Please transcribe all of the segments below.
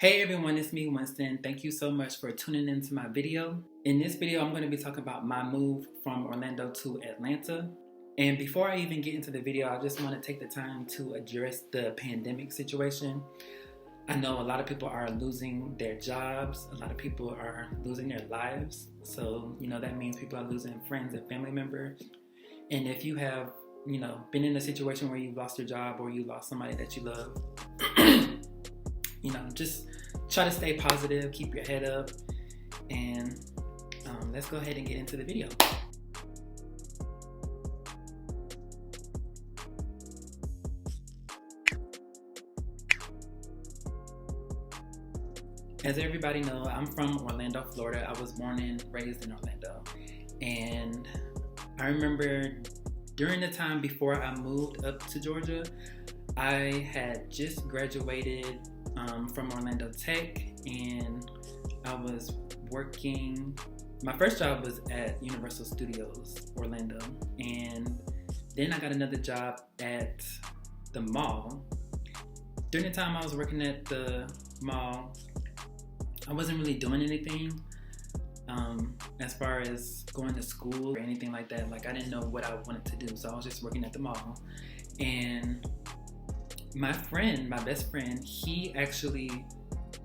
Hey everyone, it's me, Winston. Thank you so much for tuning into my video. In this video, I'm going to be talking about my move from Orlando to Atlanta. And before I even get into the video, I just want to take the time to address the pandemic situation. I know a lot of people are losing their jobs. A lot of people are losing their lives. So, that means people are losing friends and family members. And if you have, been in a situation where you lost your job or you lost somebody that you love, just try to stay positive, keep your head up, and let's go ahead and get into the video. As everybody knows, I'm from Orlando, Florida. I was born and raised in Orlando. And I remember during the time before I moved up to Georgia, I had just graduated from Orlando Tech, and I was working. My first job was at Universal Studios Orlando, and then I got another job at the mall. During the time I was working at the mall, I wasn't really doing anything as far as going to school or anything like that. Like, I didn't know what I wanted to do, so I was just working at the mall. And my best friend, he actually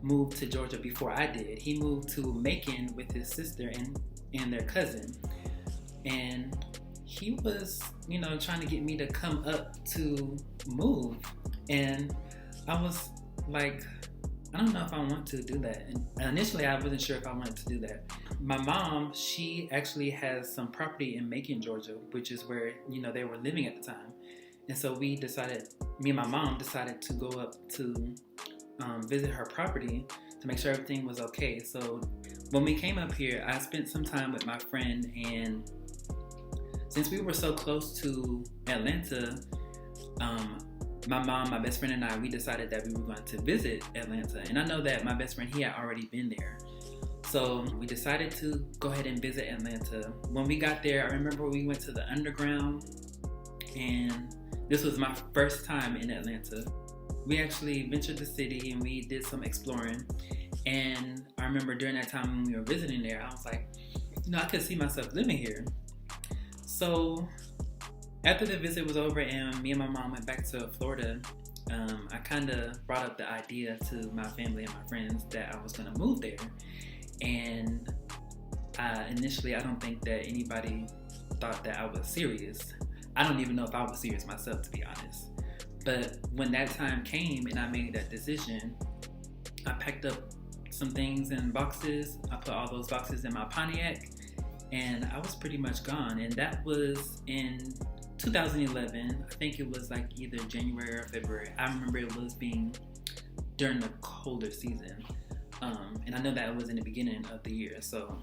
moved to Georgia before I did. He moved to Macon with his sister and their cousin. And he was, trying to get me to come up to move. And I was like, I don't know if I want to do that. And initially, I wasn't sure if I wanted to do that. My mom, she actually has some property in Macon, Georgia, which is where, they were living at the time. And so me and my mom decided to go up to visit her property to make sure everything was okay. So when we came up here, I spent some time with my friend, and since we were so close to Atlanta, my mom, my best friend, and I, we decided that we were going to visit Atlanta. And I know that my best friend, he had already been there. So we decided to go ahead and visit Atlanta. When we got there, I remember we went to the Underground, and this was my first time in Atlanta. We actually ventured the city and we did some exploring. And I remember during that time when we were visiting there, I was like, I could see myself living here. So after the visit was over and me and my mom went back to Florida, I kind of brought up the idea to my family and my friends that I was going to move there. And initially, I don't think that anybody thought that I was serious. I don't even know if I was serious myself, to be honest. But when that time came and I made that decision, I packed up some things in boxes. I put all those boxes in my Pontiac, and I was pretty much gone. And that was in 2011. I think it was like either January or February. I remember it was being during the colder season. And I know that it was in the beginning of the year. So,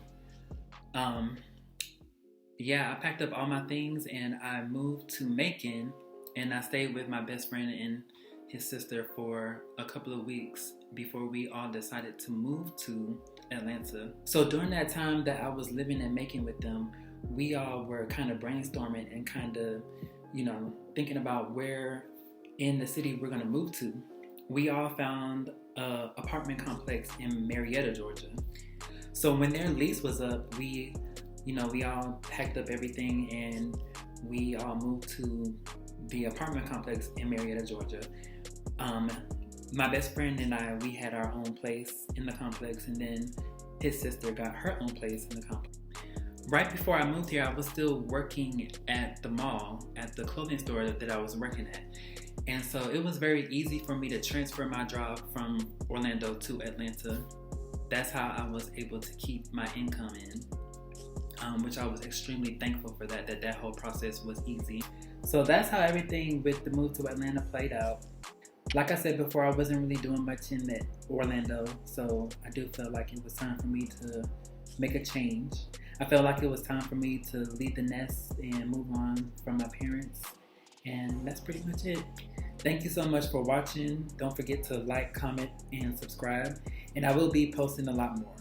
I packed up all my things and I moved to Macon, and I stayed with my best friend and his sister for a couple of weeks before we all decided to move to Atlanta. So during that time that I was living in Macon with them, we all were kind of brainstorming and kind of, thinking about where in the city we're going to move to. We all found an apartment complex in Marietta, Georgia. So when their lease was up, we all packed up everything and we all moved to the apartment complex in Marietta, Georgia. My best friend and I, we had our own place in the complex, and then his sister got her own place in the complex. Right before I moved here, I was still working at the mall, at the clothing store that I was working at. And so it was very easy for me to transfer my job from Orlando to Atlanta. That's how I was able to keep my income in. Which I was extremely thankful for that whole process was easy. So that's how everything with the move to Atlanta played out. Like I said before, I wasn't really doing much in Orlando, so I do feel like it was time for me to make a change. I felt like it was time for me to leave the nest and move on from my parents, and that's pretty much it. Thank you so much for watching. Don't forget to like, comment, and subscribe, and I will be posting a lot more.